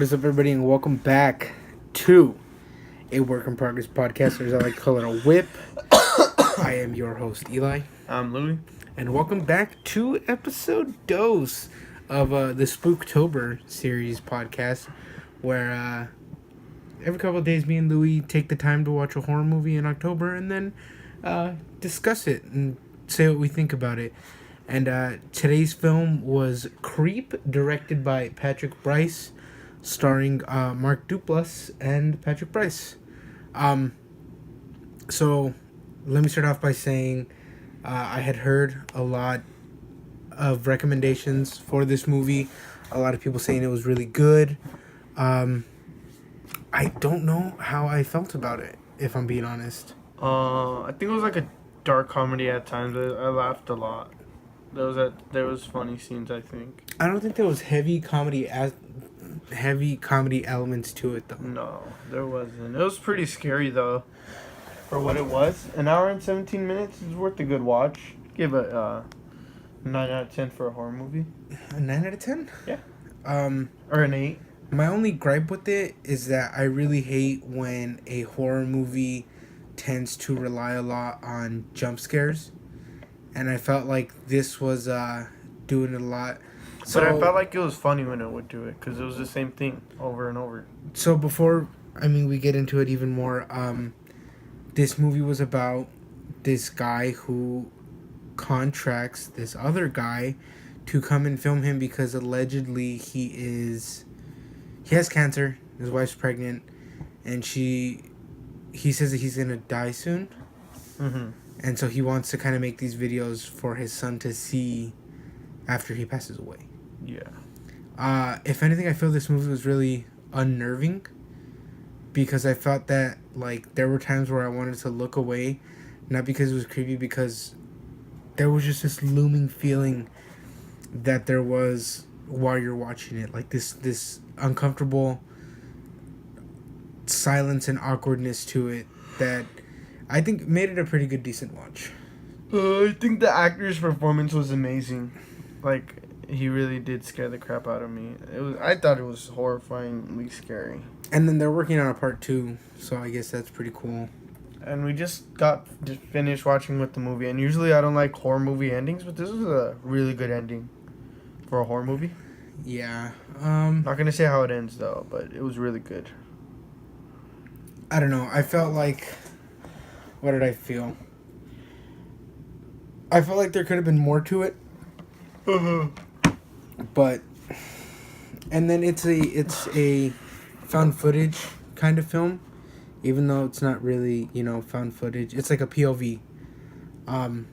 What is up, everybody, and welcome back to a Work in Progress podcast, or as I like to call it, Awip. I am your host, Eli. I'm Louie. And welcome back to episode dose of the Spooktober series podcast, where every couple of days me and Louie take the time to watch a horror movie in October and then discuss it and say what we think about it. And today's film was Creep, directed by Patrick Bryce, starring Mark Duplass and Patrick Bryce. So let me start off by saying I had heard a lot of recommendations for this movie. A lot of people saying it was really good. I don't know how I felt about it, if I'm being honest. I think it was like a dark comedy at times. I laughed a lot. There was funny scenes, I think. I don't think there was heavy comedy elements to it, though. No, there wasn't. It was pretty scary, though, for what it was. An hour and 17 minutes is worth a good watch. Give it 9 out of 10 for a horror movie. A 9 out of 10? Yeah. Or an 8. My only gripe with it is that I really hate when a horror movie tends to rely a lot on jump scares. And I felt like this was doing it a lot. So, But I felt like it was funny when it would do it, because it was the same thing over and over. So before, we get into it even more, this movie was about this guy who contracts this other guy to come and film him because allegedly he has cancer, his wife's pregnant, and he says that he's going to die soon. Mm-hmm. And so he wants to kind of make these videos for his son to see after he passes away. Yeah. If anything, I feel this movie was really unnerving because I felt that, like, there were times where I wanted to look away, not because it was creepy, because there was just this looming feeling that there was while you're watching it. Like, this uncomfortable silence and awkwardness to it that I think made it a pretty good, decent watch. I think the actor's performance was amazing. Like, he really did scare the crap out of me. I thought it was horrifyingly scary. And then they're working on a part 2, so I guess that's pretty cool. And we just finished watching with the movie. And usually I don't like horror movie endings, but this was a really good ending for a horror movie. Yeah. Not gonna say how it ends though, but it was really good. I don't know. I felt like... What did I feel? I felt like there could have been more to it. But... And then it's a found footage kind of film. Even though it's not really, found footage. It's like a POV. And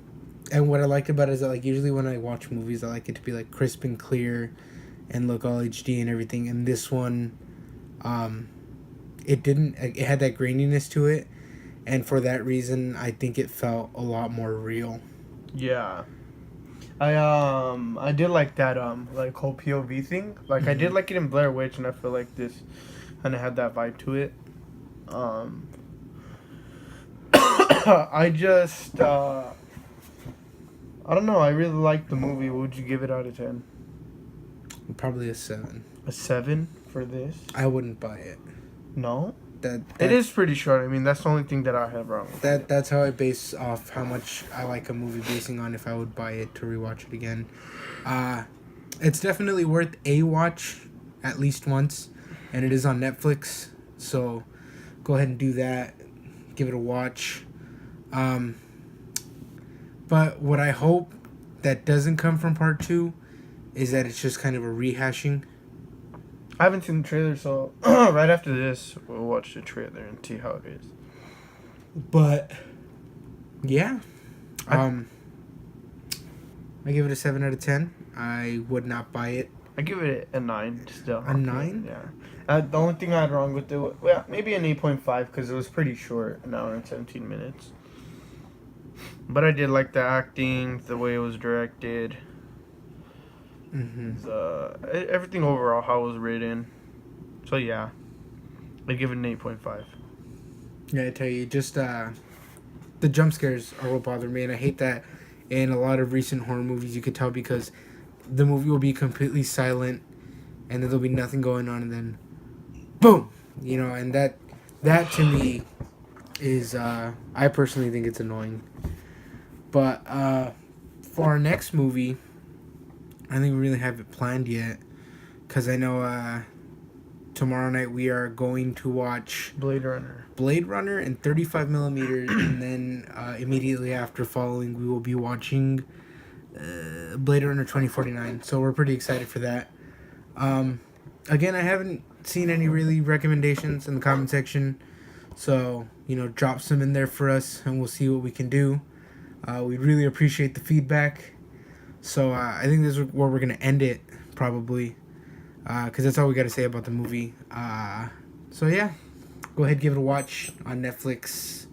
what I liked about it is that, like, usually when I watch movies, I like it to be, like, crisp and clear and look all HD and everything. And this one, it didn't. It had that graininess to it. And for that reason, I think it felt a lot more real. Yeah. I did like that, like, whole POV thing. Like, I did like it in Blair Witch, and I feel like this kind of had that vibe to it. I just, I don't know. I really liked the movie. What would you give it out of 10? Probably a 7. A 7 for this? I wouldn't buy it. No? That it is pretty short. I mean, that's the only thing that I have wrong with it. That's how I base off how much I like a movie basing on if I would buy it to rewatch it again. It's definitely worth a watch at least once, and it is on Netflix, so go ahead and do that. Give it a watch. But what I hope that doesn't come from part 2 is that it's just kind of a rehashing. I haven't seen the trailer, so right after this, we'll watch the trailer and see how it is. But, yeah. I give it a 7 out of 10. I would not buy it. I give it a 9 still. A 9? Yeah. The only thing I had wrong with it, well, maybe an 8.5 because it was pretty short, an hour and 17 minutes. But I did like the acting, the way it was directed. Everything overall, how it was written. So yeah, I give it an 8.5. Yeah, I tell you, just the jump scares are what bother me, and I hate that in a lot of recent horror movies. You could tell because the movie will be completely silent, and then there'll be nothing going on, and then boom, and that to me is I personally think it's annoying. But for our next movie, I don't think we really have it planned yet, because I know tomorrow night we are going to watch Blade Runner in 35 millimeters, and then immediately after following, we will be watching Blade Runner 2049. So we're pretty excited for that. Again, I haven't seen any really recommendations in the comment section, so drop some in there for us, and we'll see what we can do. We'd really appreciate the feedback. So I think this is where we're gonna end it, probably, because that's all we got to say about the movie. So yeah, go ahead, give it a watch on Netflix.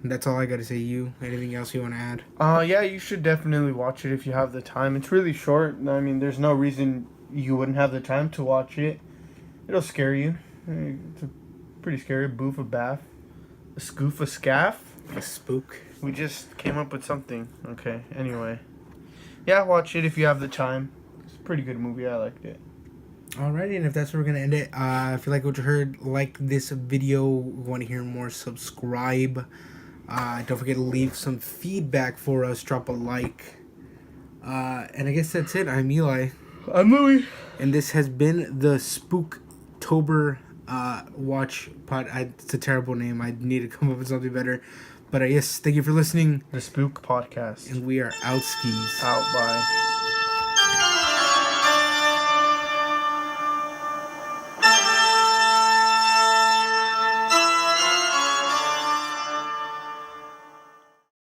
That's all I got to say. You, anything else you want to add? Yeah, you should definitely watch it if you have the time. It's really short. I mean, there's no reason you wouldn't have the time to watch it. It'll scare you. It's pretty scary. Boof a bath. A scoof a scaff. A spook. We just came up with something. Okay, anyway. Yeah, watch it if you have the time. It's a pretty good movie. I liked it. Alrighty, and if that's where we're going to end it, if you like what you heard, like this video, want to hear more, subscribe. Don't forget to leave some feedback for us. Drop a like. And I guess that's it. I'm Eli. I'm Louie. And this has been the Spooktober watch pod. It's a terrible name. I need to come up with something better. But yes, thank you for listening. The Spook Podcast. And we are out skis. Out, bye.